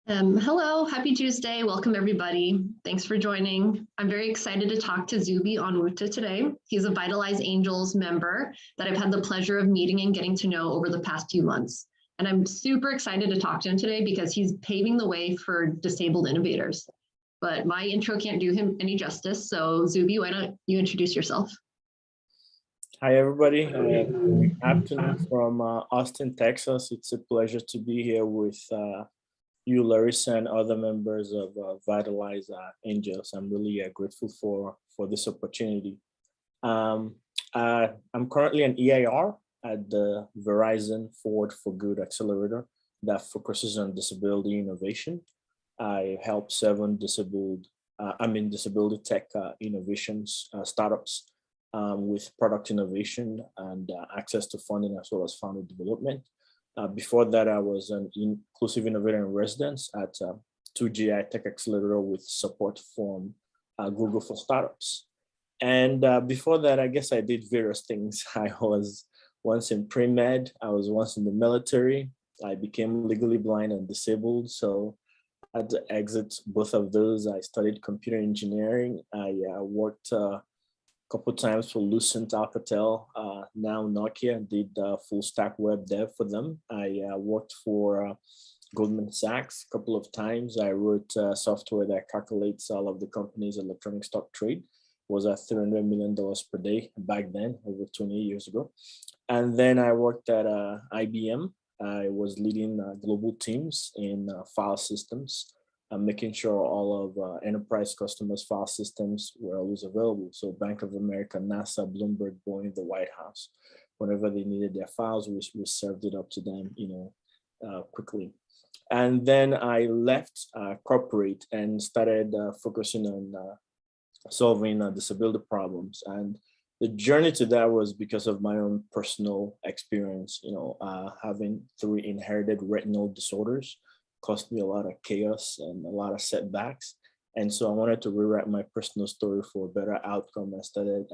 Hello, happy Tuesday. Welcome, everybody. Thanks for joining. I'm very excited to talk to Zuby Onwuta today. He's a Vitalize Angels member that I've had the pleasure of meeting and getting to know over the past few months. And I'm super excited to talk to him today because he's paving the way for disabled innovators. But my intro can't do him any justice. So Zuby, why don't you introduce yourself? Hi, everybody. Good afternoon from Austin, Texas. It's a pleasure to be here with you, Larissa, and other members of Vitalize Angels. I'm really grateful for this opportunity. I'm currently an EIR at the Verizon Forward for Good Accelerator that focuses on disability innovation. I help 7 disability tech innovations startups with product innovation and access to funding as well as founder development. Before that, I was an inclusive innovator in residence at 2GI Tech Accelerator with support from Google for Startups. And before that, I guess I did various things. I was once in pre-med, I was once in the military. I became legally blind and disabled, so I had to exit both of those. I studied computer engineering. I worked couple times for Lucent Alcatel, now Nokia, did full stack web dev for them. I worked for Goldman Sachs a couple of times. I wrote software that calculates all of the company's electronic stock trade. It was at $300 million per day back then, over 20 years ago. And then I worked at IBM. I was leading global teams in file systems, making sure all of enterprise customers' file systems were always available. So Bank of America, NASA, Bloomberg, Boeing, the White House, whenever they needed their files, we served it up to them, quickly. And then I left corporate and started focusing on solving disability problems. And the journey to that was because of my own personal experience, having 3 inherited retinal disorders. Cost me a lot of chaos and a lot of setbacks. And so I wanted to rewrite my personal story for a better outcome. I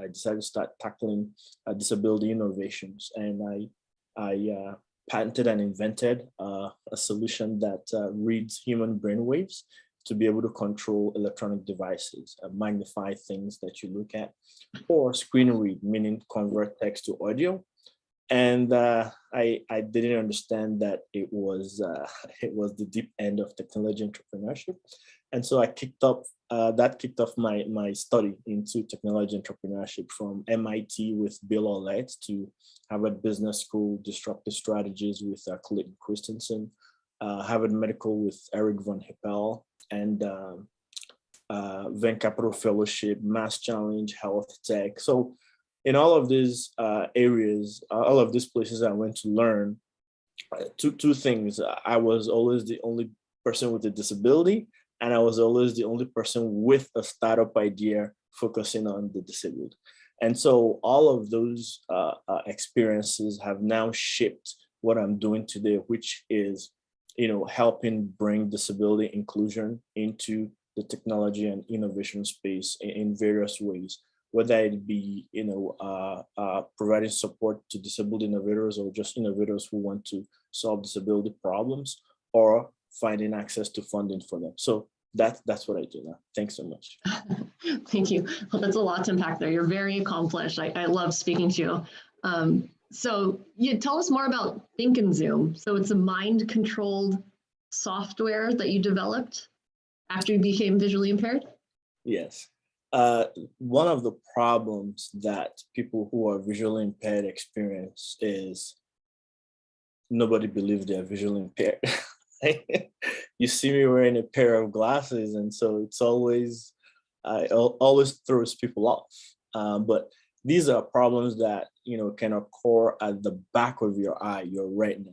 decided to start tackling disability innovations. And I patented and invented a solution that reads human brainwaves to be able to control electronic devices, magnify things that you look at, or screen read, meaning convert text to audio. And I didn't understand that it was the deep end of technology entrepreneurship, and so that kicked off my study into technology entrepreneurship from MIT with Bill Olet to Harvard Business School Disruptive Strategies with Clayton Christensen, Harvard Medical with Eric von Hippel, and Venn Capital Fellowship, Mass Challenge, Health Tech. So in all of these areas, all of these places I went to learn two things. I was always the only person with a disability, and I was always the only person with a startup idea focusing on the disabled. And so all of those experiences have now shaped what I'm doing today, which is, helping bring disability inclusion into the technology and innovation space in various ways, whether it be, providing support to disabled innovators or just innovators who want to solve disability problems, or finding access to funding for them. So that's what I do now. Thanks so much. Thank you. Well, that's a lot to unpack there. You're very accomplished. I love speaking to you. So you tell us more about Think and Zoom. So it's a mind-controlled software that you developed after you became visually impaired? Yes. One of the problems that people who are visually impaired experience is nobody believes they're visually impaired. You see me wearing a pair of glasses, and so it always throws people off. But these are problems that can occur at the back of your eye, your retina,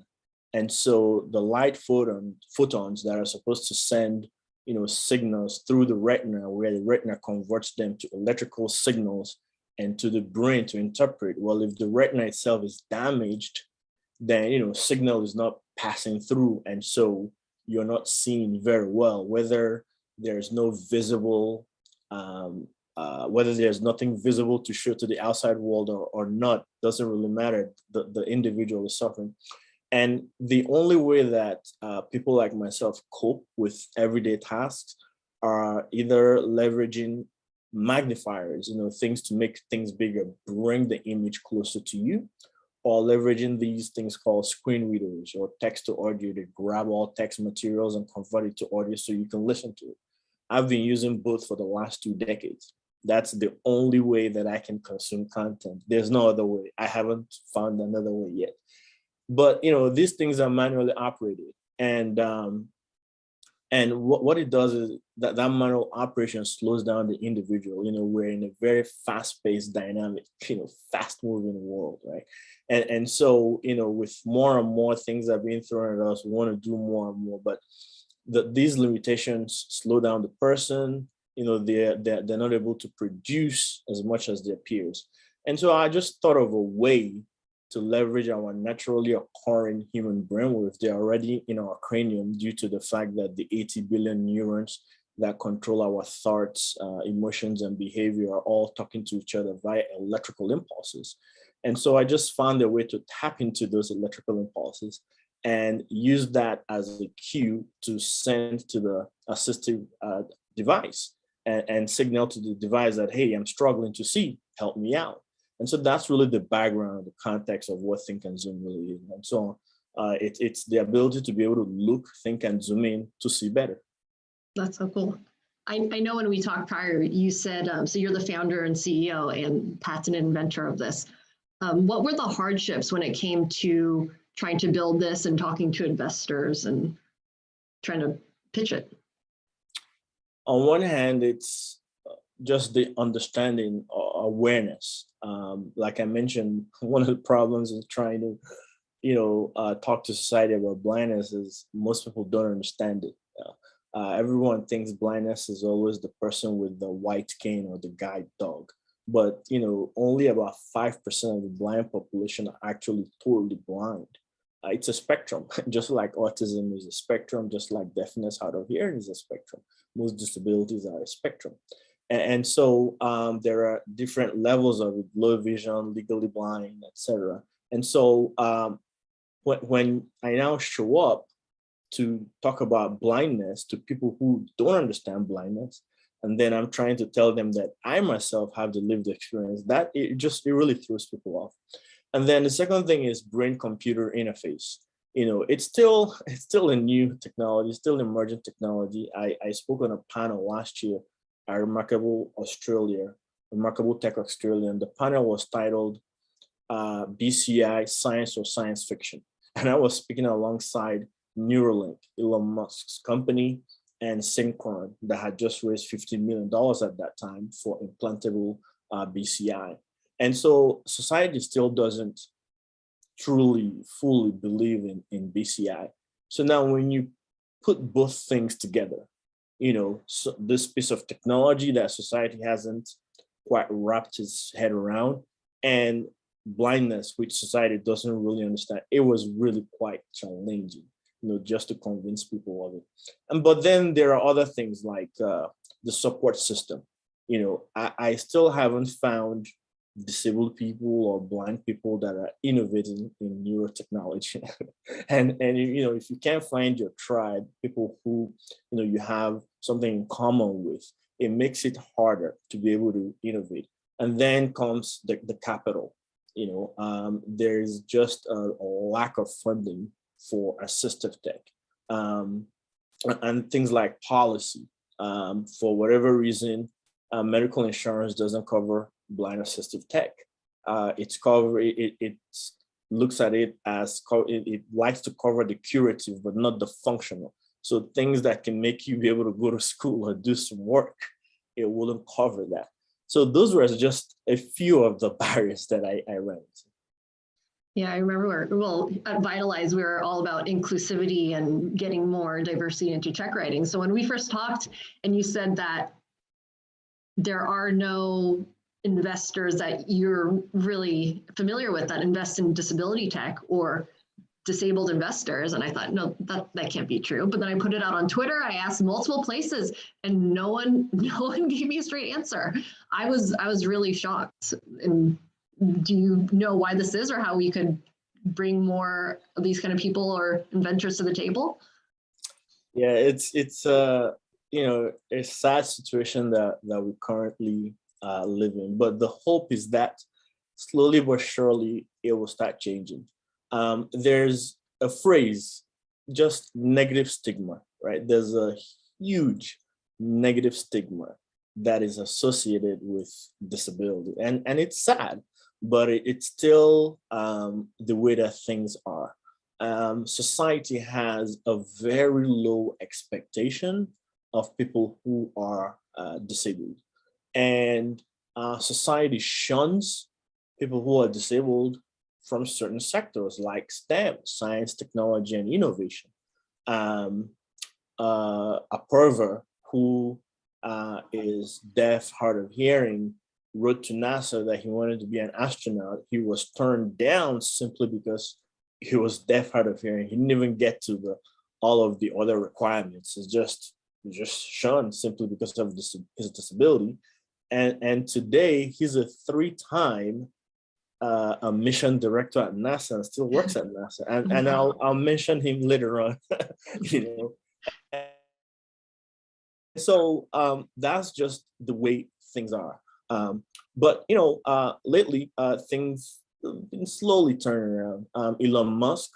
and so the light photons that are supposed to send signals through the retina, where the retina converts them to electrical signals and to the brain to interpret. Well, if the retina itself is damaged, then signal is not passing through, and so you're not seeing very well. Whether there's no visible, whether there's nothing visible to show to the outside world or not, doesn't really matter. The individual is suffering. And the only way that people like myself cope with everyday tasks are either leveraging magnifiers, things to make things bigger, bring the image closer to you, or leveraging these things called screen readers or text to audio to grab all text materials and convert it to audio so you can listen to it. I've been using both for the last 2 decades. That's the only way that I can consume content. There's no other way. I haven't found another way yet. But these things are manually operated, and what it does is that manual operation slows down the individual. We're in a very fast-paced, dynamic, fast-moving world, right? And so with more and more things that are being thrown at us, we want to do more and more, but these limitations slow down the person. They're not able to produce as much as their peers. And so I just thought of a way to leverage our naturally occurring human brainwaves. They're already in our cranium due to the fact that the 80 billion neurons that control our thoughts, emotions, and behavior are all talking to each other via electrical impulses. And so I just found a way to tap into those electrical impulses and use that as a cue to send to the assistive device and signal to the device that, hey, I'm struggling to see, help me out. And so that's really the background, the context of what Think and Zoom really is. And so it's the ability to be able to look, think, and zoom in to see better. That's so cool. I know when we talked prior, you said, so you're the founder and CEO and patent inventor of this. What were the hardships when it came to trying to build this and talking to investors and trying to pitch it? On one hand, it's just the understanding or awareness. Like I mentioned, one of the problems with trying to, talk to society about blindness is most people don't understand it. Everyone thinks blindness is always the person with the white cane or the guide dog. But, only about 5% of the blind population are actually totally blind. It's a spectrum, just like autism is a spectrum, just like deafness, hard of hearing is a spectrum. Most disabilities are a spectrum. And so there are different levels of it: low vision, legally blind, etc. And so when I now show up to talk about blindness to people who don't understand blindness, and then I'm trying to tell them that I myself have the lived experience, that it really throws people off. And then the second thing is brain-computer interface. It's still a new technology, still emerging technology. I spoke on a panel last year at Remarkable Tech Australia, and the panel was titled BCI, Science or Science Fiction. And I was speaking alongside Neuralink, Elon Musk's company, and Synchron that had just raised $15 million at that time for implantable BCI. And so society still doesn't truly, fully believe in BCI. So now when you put both things together, so this piece of technology that society hasn't quite wrapped its head around, and blindness, which society doesn't really understand, it was really quite challenging, just to convince people of it. But then there are other things like the support system. I still haven't found disabled people or blind people that are innovating in neurotechnology. and if you can't find your tribe, people who you have something in common with, it makes it harder to be able to innovate. And then comes the capital. There's just a lack of funding for assistive tech, and things like policy. For whatever reason, medical insurance doesn't cover blind assistive tech. It looks at it as it likes to cover the curative, but not the functional. So things that can make you be able to go to school or do some work, it wouldn't cover that. So those were just a few of the barriers that I ran into. Yeah, I remember, at Vitalize, we were all about inclusivity and getting more diversity into check writing. So when we first talked and you said that there are no investors that you're really familiar with that invest in disability tech or disabled investors, and I thought, no, that can't be true. But then I put it out on Twitter. I asked multiple places, and no one gave me a straight answer. I was really shocked. And do you know why this is, or how we could bring more of these kind of people or inventors to the table? Yeah, it's a sad situation that we currently live in, but the hope is that slowly but surely it will start changing. There's a phrase, just negative stigma, right? There's a huge negative stigma that is associated with disability, and it's sad, but it's still the way that things are. Society has a very low expectation of people who are disabled. And society shuns people who are disabled from certain sectors like STEM, science, technology, and innovation. Um, a pervert who is deaf, hard of hearing, wrote to NASA that he wanted to be an astronaut. He was turned down simply because he was deaf, hard of hearing. He didn't even get to all of the other requirements. It's just shunned simply because of his disability. And today he's a 3-time a mission director at NASA and still works at NASA. And I'll mention him later on. So that's just the way things are. But lately things have been slowly turning around. Elon Musk,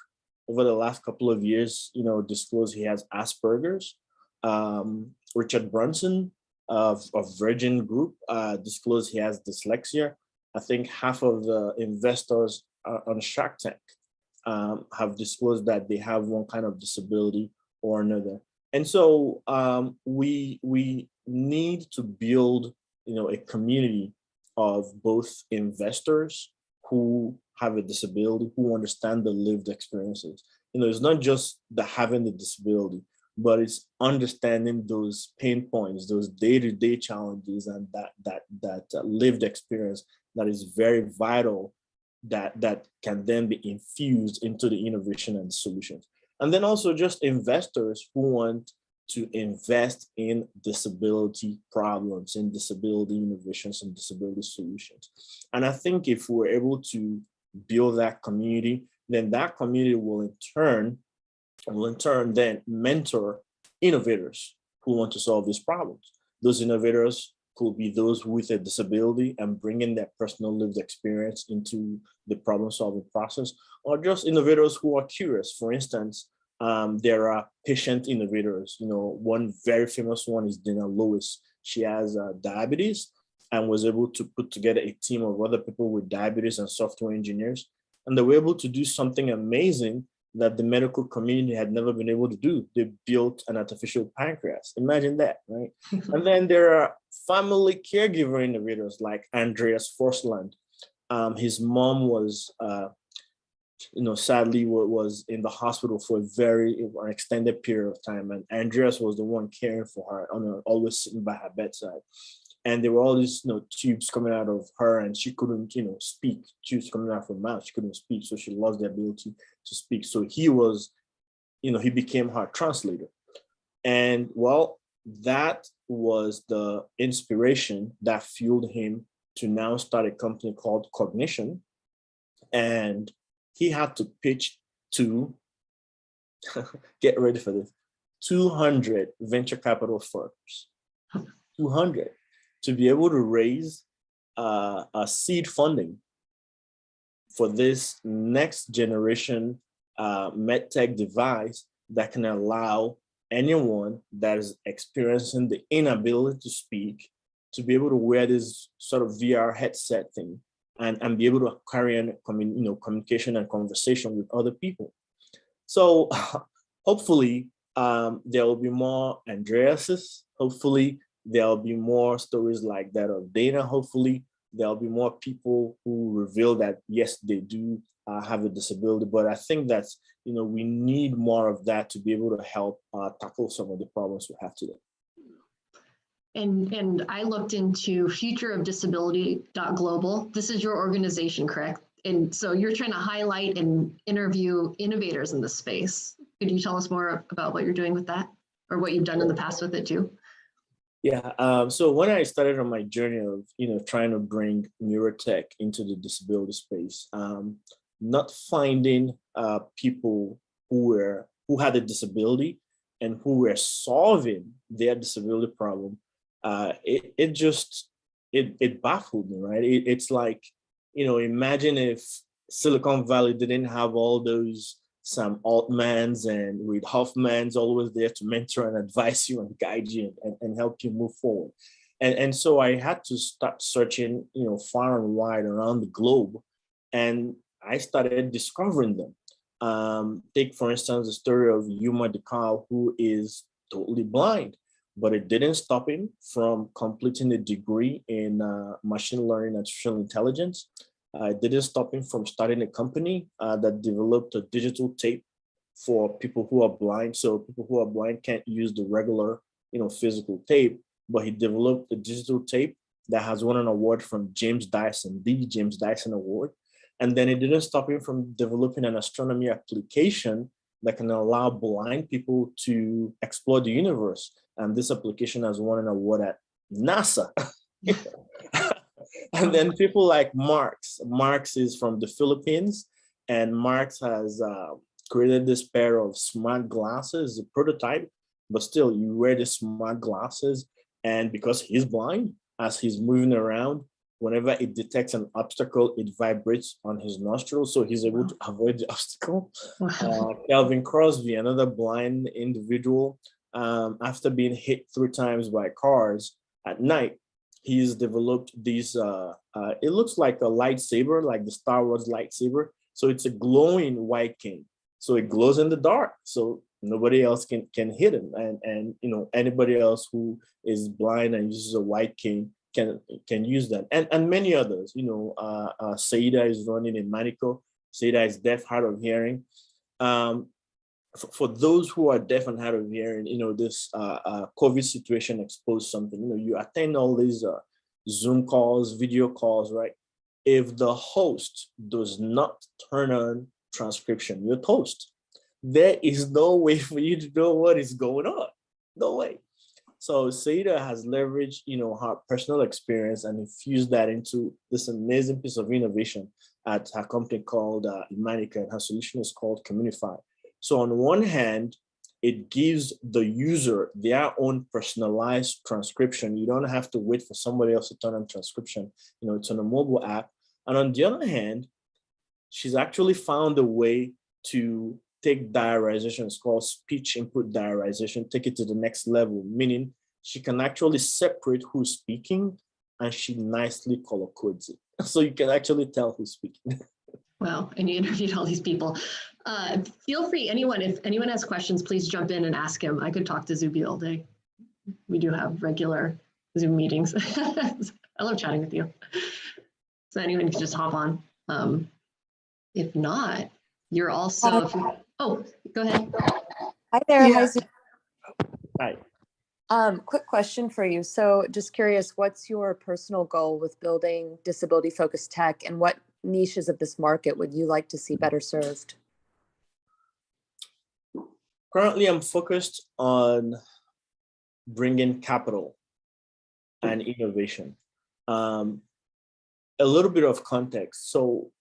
over the last couple of years, disclosed he has Asperger's. Richard Branson of Virgin Group disclosed he has dyslexia. I think half of the investors on Shark Tank have disclosed that they have one kind of disability or another. And so we need to build, a community of both investors who have a disability, who understand the lived experiences. It's not just the having the disability, but it's understanding those pain points, those day-to-day challenges, and that lived experience that is very vital, that can then be infused into the innovation and solutions. And then also just investors who want to invest in disability problems, in disability innovations and disability solutions. And I think if we're able to build that community, then that community will in turn then mentor innovators who want to solve these problems. Those innovators could be those with a disability and bringing their personal lived experience into the problem solving process, or just innovators who are curious. For instance, there are patient innovators. One very famous one is Dana Lewis. She has diabetes and was able to put together a team of other people with diabetes and software engineers. And they were able to do something amazing that the medical community had never been able to do. They built an artificial pancreas. Imagine that, right? And then there are family caregiver innovators like Andreas Forsland. His mom was, sadly was in the hospital for an extended period of time. And Andreas was the one caring for her, always sitting by her bedside. And there were all these, tubes coming out of her, and she couldn't, speak. Tubes coming out of her mouth, she couldn't speak, so she lost the ability to speak. So he was, he became her translator. And well, that was the inspiration that fueled him to now start a company called Cognition. And he had to pitch to, get ready for this, 200 venture capital firms, 200. To be able to raise a seed funding for this next generation medtech device that can allow anyone that is experiencing the inability to speak to be able to wear this sort of VR headset thing and be able to carry on communication and conversation with other people. So hopefully there will be more Andreases. Hopefully there'll be more stories like that of Dana. Hopefully, there'll be more people who reveal that, yes, they do have a disability. But I think that, we need more of that to be able to help tackle some of the problems we have today. And I looked into futureofdisability.global. This is your organization, correct? And so you're trying to highlight and interview innovators in this space. Could you tell us more about what you're doing with that, or what you've done in the past with it too? Yeah, so when I started on my journey of, trying to bring neurotech into the disability space, not finding people who had a disability and who were solving their disability problem. It baffled me, right? It's like, imagine if Silicon Valley didn't have all those Sam Altmans and Reid Hoffmans always there to mentor and advise you and guide you and help you move forward. And so I had to start searching, far and wide around the globe, and I started discovering them. Take, for instance, the story of Yuma Dekal, who is totally blind, but it didn't stop him from completing a degree in machine learning and artificial intelligence. It didn't stop him from starting a company that developed a digital tape for people who are blind. So people who are blind can't use the regular, physical tape, but he developed a digital tape that has won an award from James Dyson, the James Dyson Award. And then it didn't stop him from developing an astronomy application that can allow blind people to explore the universe. And this application has won an award at NASA. And then people like Marx. Marx is from the Philippines, and Marx has created this pair of smart glasses, a prototype, but still you wear the smart glasses, and because he's blind, as he's moving around, whenever it detects an obstacle, it vibrates on his nostrils, so he's able to avoid the obstacle. Calvin Crosby, another blind individual, after being hit 3 times by cars at night, he's developed these, it looks like a lightsaber, like the Star Wars lightsaber. So it's a glowing white cane. So it glows in the dark. So nobody else can hit him. And anybody else who is blind and uses a white cane can use that. And many others, Saida is running in Manico. Saida is deaf, hard of hearing. For those who are deaf and hard of hearing, this COVID situation exposed something. You attend all these Zoom calls, video calls, right? If the host does not turn on transcription, you're toast. There is no way for you to know what is going on. No way. So Saida has leveraged, her personal experience and infused that into this amazing piece of innovation at her company called Imanica, and her solution is called Communify. So on one hand, it gives the user their own personalized transcription. You don't have to wait for somebody else to turn on transcription. It's on a mobile app. And on the other hand, she's actually found a way to take diarization. It's called speech input diarization, take it to the next level, meaning she can actually separate who's speaking, and she nicely color codes it. So you can actually tell who's speaking. Wow, and you interviewed all these people. Feel free, if anyone has questions, please jump in and ask him. I could talk to Zuby all day. We do have regular Zoom meetings. I love chatting with you. So anyone can just hop on. If not, you're also, oh, go ahead. Hi there. Yeah. Hi, Zuby. Hi. Quick question for you. So just curious, what's your personal goal with building disability-focused tech, and what niches of this market would you like to see better served? Currently, I'm focused on bringing capital and innovation. A little bit of context. So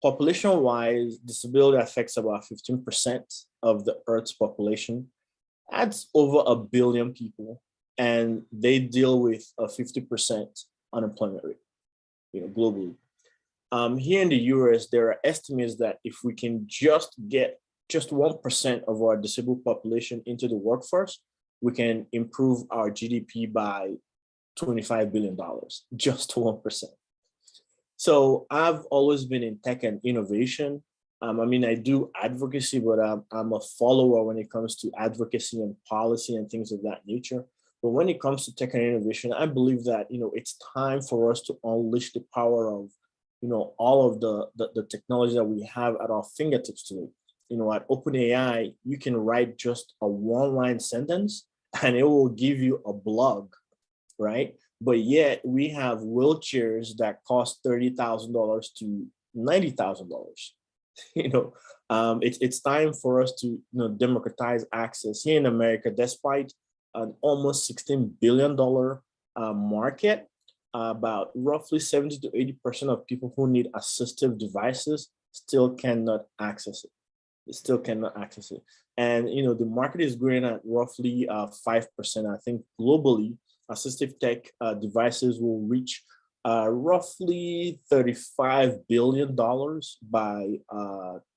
population-wise, disability affects about 15% of the Earth's population. That's over 1 billion people, and they deal with a 50% unemployment rate, globally. Here in the US, there are estimates that if we can just get just 1% of our disabled population into the workforce, we can improve our GDP by $25 billion, just 1%. So I've always been in tech and innovation. I do advocacy, but I'm a follower when it comes to advocacy and policy and things of that nature. But when it comes to tech and innovation, I believe that, it's time for us to unleash the power of, all of the technology that we have at our fingertips today. At OpenAI, you can write just a 1-line sentence and it will give you a blog, right? But yet we have wheelchairs that cost $30,000 to $90,000. It's time for us to democratize access here in America. Despite an almost $16 billion market, about roughly 70 to 80% of people who need assistive devices still cannot access it. They still cannot access it. And the market is growing at roughly 5%. I think globally, assistive tech devices will reach roughly $35 billion by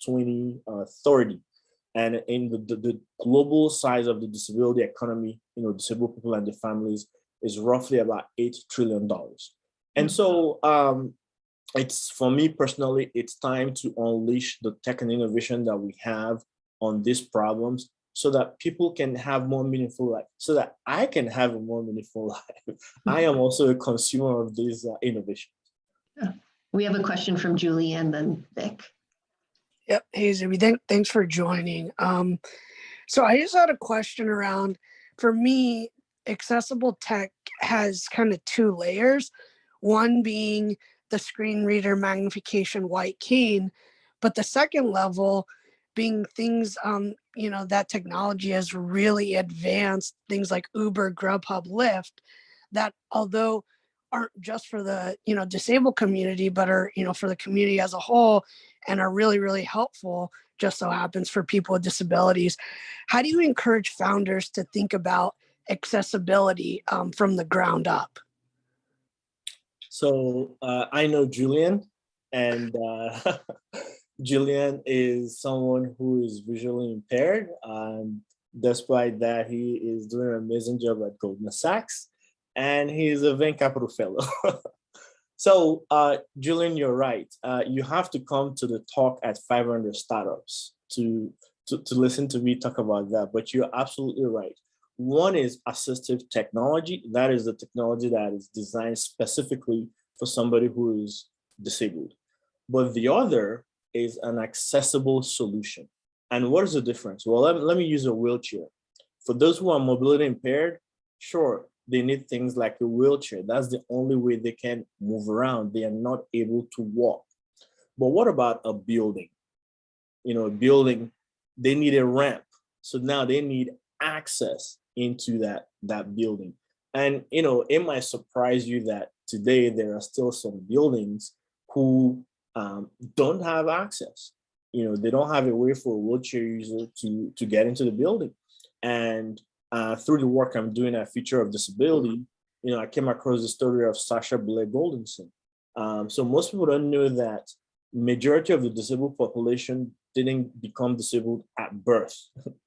2030. And in the global size of the disability economy, disabled people and their families is roughly about $8 trillion. And so it's, for me personally, it's time to unleash the tech and innovation that we have on these problems so that people can have more meaningful life, so that I can have a more meaningful life. I am also a consumer of these innovations. Yeah. We have a question from Julie and then Vic. Yep. Hey, Zuby, thanks for joining. So I just had a question around, for me, accessible tech has kind of two layers, one being the screen reader magnification white cane, but the second level being things, that technology has really advanced, things like Uber, Grubhub, Lyft, that although aren't just for the, disabled community, but are, for the community as a whole and are really, really helpful, just so happens for people with disabilities. How do you encourage founders to think about accessibility from the ground up? So I know Julian, and Julian is someone who is visually impaired. Despite that, he is doing an amazing job at Goldman Sachs, and he's a venture capital fellow. So Julian, you're right. You have to come to the talk at 500 startups to listen to me talk about that, but you're absolutely right. One is assistive technology. That is the technology that is designed specifically for somebody who is disabled. But the other is an accessible solution. And what is the difference? Well, let me use a wheelchair. For those who are mobility impaired, sure, they need things like a wheelchair. That's the only way they can move around. They are not able to walk. But what about a building? A building, they need a ramp. So now they need access into that building. And it might surprise you that today there are still some buildings who don't have access. They don't have a way for a wheelchair user to get into the building. And through the work I'm doing at Future of Disability, I came across the story of Sasha Blair Goldenson. So most people don't know that majority of the disabled population didn't become disabled at birth.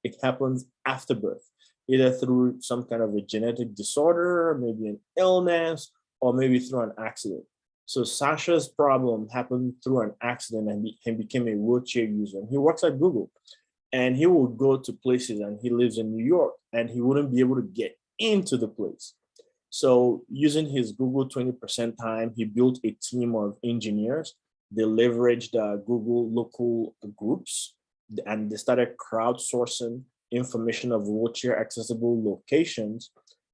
It happens after birth, either through some kind of a genetic disorder, maybe an illness, or maybe through an accident. So Sasha's problem happened through an accident, and he became a wheelchair user. And he works at Google, and he would go to places, and he lives in New York, and he wouldn't be able to get into the place. So using his Google 20% time, he built a team of engineers. They leveraged Google local groups, and they started crowdsourcing information of wheelchair accessible locations.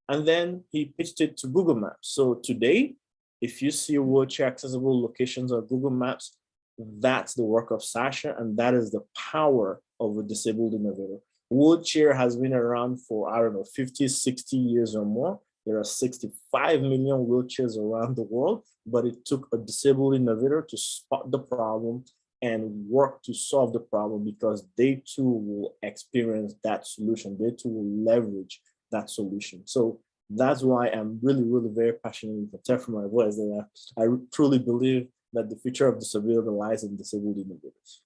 And then he pitched it to Google Maps. So today, if you see wheelchair accessible locations on Google Maps, that's the work of Sasha, and that is the power of a disabled innovator. Wheelchair has been around for, 50, 60 years or more. There are 65 million wheelchairs around the world, but it took a disabled innovator to spot the problem and work to solve the problem, because they too will experience that solution. They too will leverage that solution. So that's why I'm really, really very passionate. You can tell from my voice that I truly believe that the future of disability lies in disabled innovators.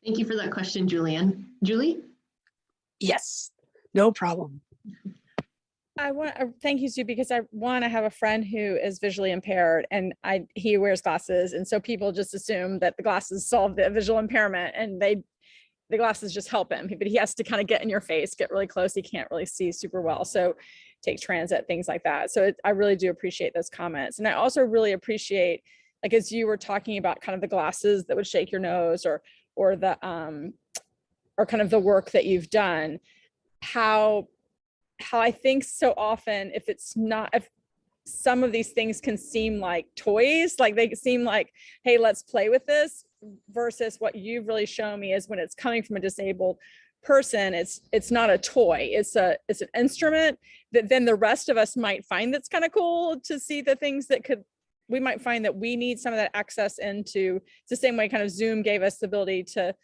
Thank you for that question, Julian. Julie? Yes, no problem. I want to thank you, Sue, because I have a friend who is visually impaired, and he wears glasses, and so people just assume that the glasses solve the visual impairment, and the glasses just help him, but he has to kind of get in your face, get really close. He can't really see super well, so take transit, things like that. So I really do appreciate those comments, and I also really appreciate, like, as you were talking about kind of the glasses that would shake your nose, or the or kind of the work that you've done, how I think so often, if some of these things can seem like toys, like they seem like, hey, let's play with this, versus what you've really shown me is when it's coming from a disabled person, it's not a toy, it's an instrument that then the rest of us might find that's kind of cool to see the things that could we might find that we need some of that access into, it's the same way kind of Zoom gave us the ability to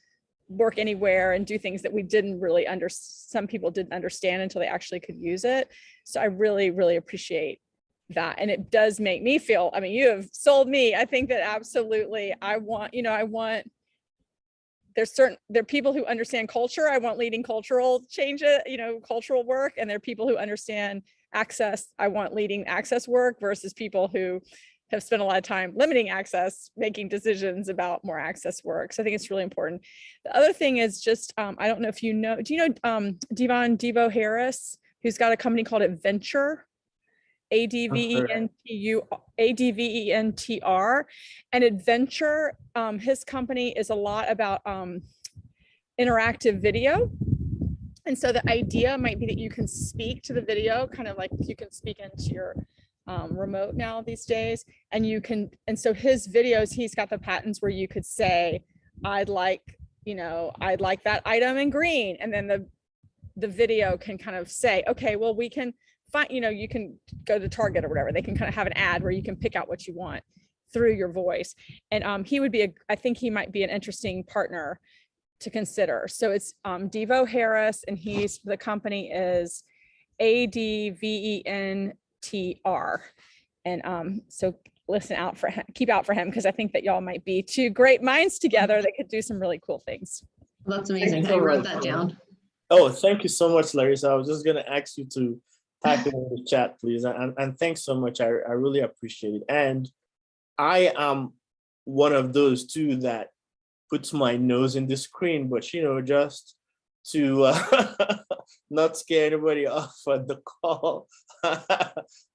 work anywhere and do things that we didn't really some people didn't understand until they actually could use it. So I really, really appreciate that. And it does make me feel, I mean, you have sold me. I think that absolutely, there are people who understand culture. I want leading cultural changes, cultural work. And there are people who understand access. I want leading access work versus people who have spent a lot of time limiting access, making decisions about more access work. So I think it's really important. The other thing is just, I don't know if do you know Devo Harris, who's got a company called Adventure, ADVENTR, and Adventure, his company is a lot about interactive video. And so the idea might be that you can speak to the video, kind of like you can speak into your remote now these days, and so his videos, he's got the patents where you could say, I'd like that item in green, and then the video can kind of say, okay, well, we can find, you can go to Target or whatever, they can kind of have an ad where you can pick out what you want through your voice. And I think he might be an interesting partner to consider. So it's Devo Harris, and the company is ADVENTR. And so keep out for him, because I think that y'all might be two great minds together that could do some really cool things. That's amazing. I wrote that down. Oh, thank you so much, Larissa. I was just going to ask you to type it in the chat, please. And thanks so much. I really appreciate it. And I am one of those two that puts my nose in the screen, but just to not scare anybody off at the call,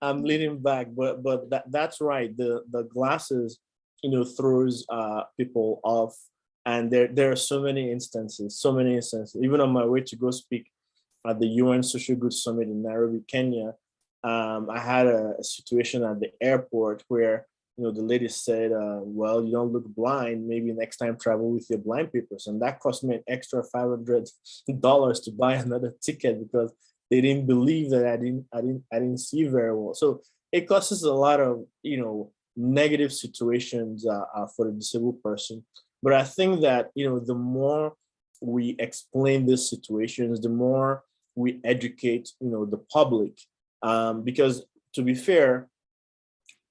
I'm leaning back. But that's right. The glasses, throws people off, and there are so many instances. Even on my way to go speak at the UN Social Goods Summit in Nairobi, Kenya, I had a situation at the airport where the lady said, well, you don't look blind, maybe next time travel with your blind papers. And that cost me an extra $500 to buy another ticket, because they didn't believe that I didn't see very well. So it causes a lot of negative situations for the disabled person. But I think that the more we explain these situations, the more we educate the public, because to be fair,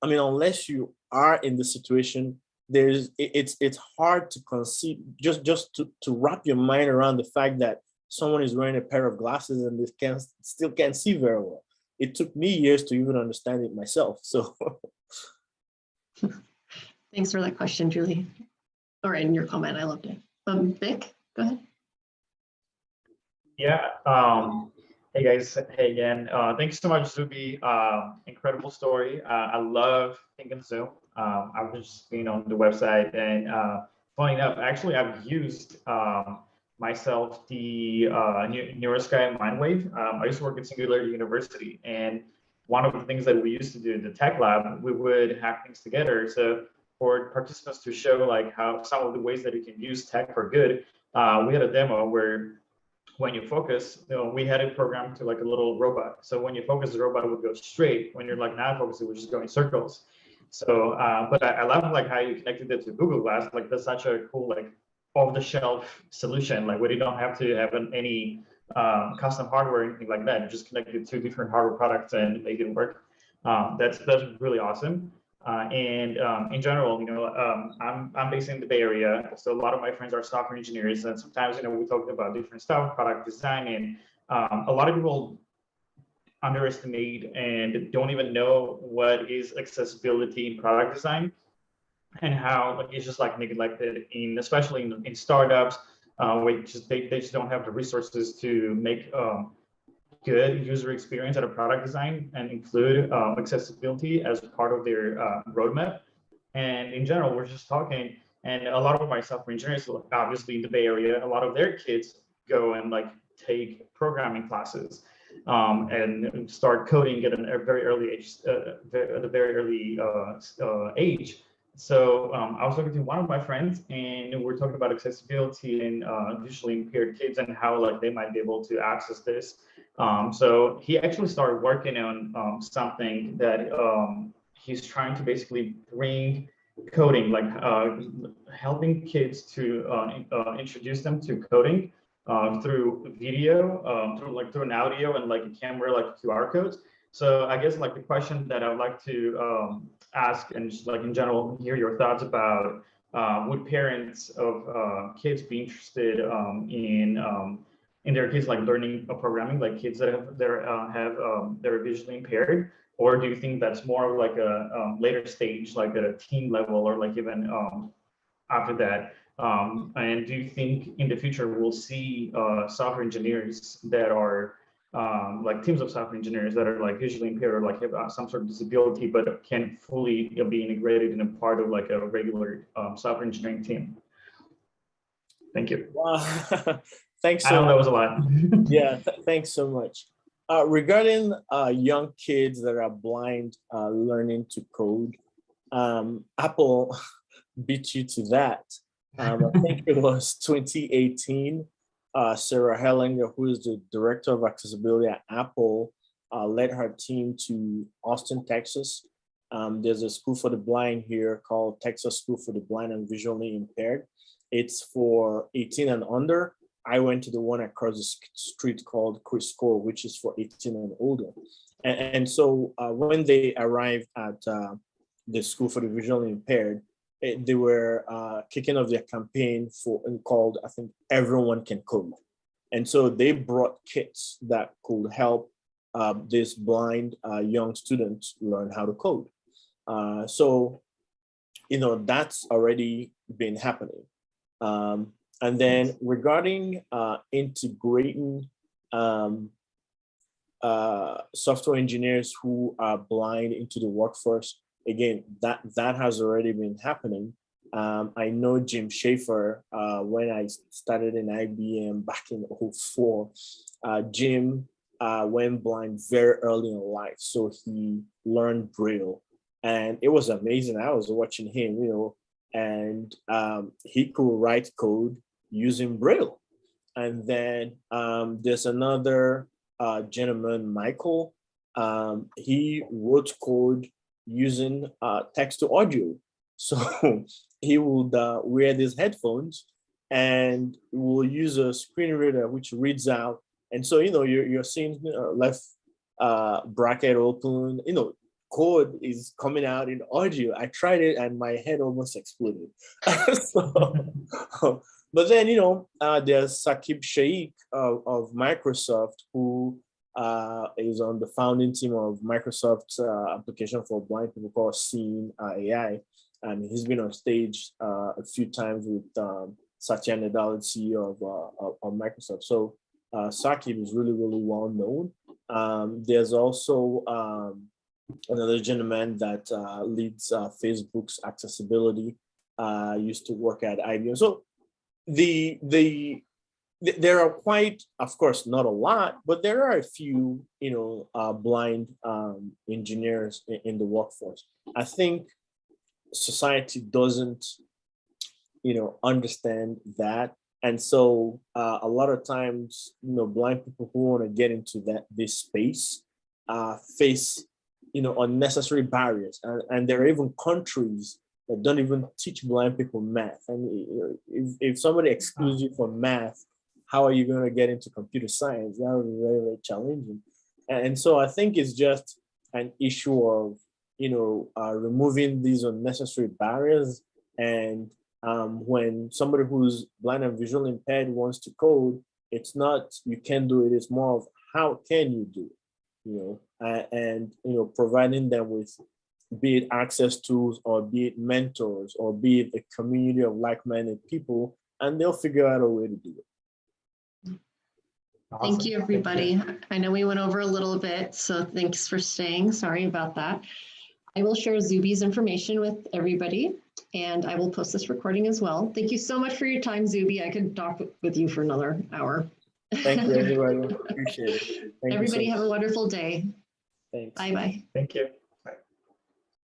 I mean, unless you are in the situation, it's hard to conceive, just to wrap your mind around the fact that someone is wearing a pair of glasses and they still can't see very well. It took me years to even understand it myself. So Thanks for that question, Julie. Or in your comment, I loved it. Vic, go ahead. Yeah. Hey guys. Hey again. Thanks so much, Zuby. Incredible story. I love Think and Zoom. I was just being on the website, and funny enough, actually, I've used myself the NeuroSky MindWave. I used to work at Singularity University, and one of the things that we used to do in the tech lab, we would hack things together. So for participants to show like how some of the ways that you can use tech for good, we had a demo where when you focus, we had it programmed to like a little robot. So when you focus, the robot would go straight. When you're like not focused, it would just go in circles. So, but I love like how you connected it to Google Glass. Like that's such a cool like off-the-shelf solution. Like where you don't have to have any custom hardware or anything like that. You just connect it to different hardware products and make it work. That's really awesome. And in general, I'm based in the Bay Area, so a lot of my friends are software engineers, and sometimes we talk about different stuff, product design, and a lot of people underestimate and don't even know what is accessibility in product design, and how it's just like neglected especially in startups, where they just don't have the resources to make good user experience at a product design and include accessibility as part of their roadmap. And in general, we're just talking, and a lot of my software engineers, obviously in the Bay Area, a lot of their kids go and like take programming classes and start coding at a very early age, at a very early age. So I was talking to one of my friends, and we're talking about accessibility and visually impaired kids and how like they might be able to access this. So he actually started working on something that he's trying to basically bring coding, like helping kids to introduce them to coding through video, through an audio and like a camera, like QR codes. So I guess like the question that I would like to ask, and just like in general hear your thoughts about, would parents of kids be interested in their kids like learning programming, like kids that have they're visually impaired, or do you think that's more of like a later stage, like at a teen level, or like even after that? And do you think in the future we'll see software engineers that are like teams of software engineers that are like visually impaired, or like have some sort of disability, but can fully be integrated in a part of like a regular software engineering team? Thank you. Wow. Thanks I so know that much. was a lot. Yeah, thanks so much. Regarding young kids that are blind learning to code, Apple beat you to that. I think it was 2018. Sarah Hellinger, who is the director of accessibility at Apple, led her team to Austin, Texas. There's a school for the blind here called Texas School for the Blind and Visually Impaired. It's for 18 and under. I went to the one across the street called Chris School, which is for 18 and older. And so when they arrived at the School for the Visually Impaired, they were kicking off their campaign called, I think, Everyone Can Code. And so they brought kits that could help these blind young students learn how to code. So, that's already been happening. And then regarding integrating software engineers who are blind into the workforce, again, that has already been happening. I know Jim Schaefer, when I started in IBM back in 2004, Jim went blind very early in life. So he learned Braille, and it was amazing. I was watching him, and he could write code using Braille. And then there's another gentleman, Michael. He wrote code using text to audio. So he would wear these headphones and will use a screen reader which reads out. And so, you're seeing left bracket open, code is coming out in audio. I tried it and my head almost exploded. But then, there's Saqib Shaikh of Microsoft, who is on the founding team of Microsoft's application for blind people called Seeing AI. And he's been on stage a few times with Satya Nadella, CEO of Microsoft. So Saqib is really, really well known. There's also another gentleman that leads Facebook's accessibility, used to work at IBM. So there are quite, of course, not a lot, but there are a few, blind engineers in the workforce. I think society doesn't, understand that. And so a lot of times, blind people who want to get into this space face, unnecessary barriers. And there are even countries that don't even teach blind people math. And if somebody excludes you from math, how are you going to get into computer science? That would be very, very challenging. And so I think it's just an issue of, removing these unnecessary barriers. And when somebody who's blind and visually impaired wants to code, it's not you can do it, it's more of how can you do it, and providing them with, be it access tools, or be it mentors, or be it a community of like-minded people, and they'll figure out a way to do it. Awesome. Thank you, everybody. I know we went over a little bit, so thanks for staying. Sorry about that. I will share Zuby's information with everybody, and I will post this recording as well. Thank you so much for your time, Zuby. I could talk with you for another hour. Thank you, everybody. Appreciate it. Thank Everybody you so have much. a wonderful day. Thanks. Bye-bye. Thank you.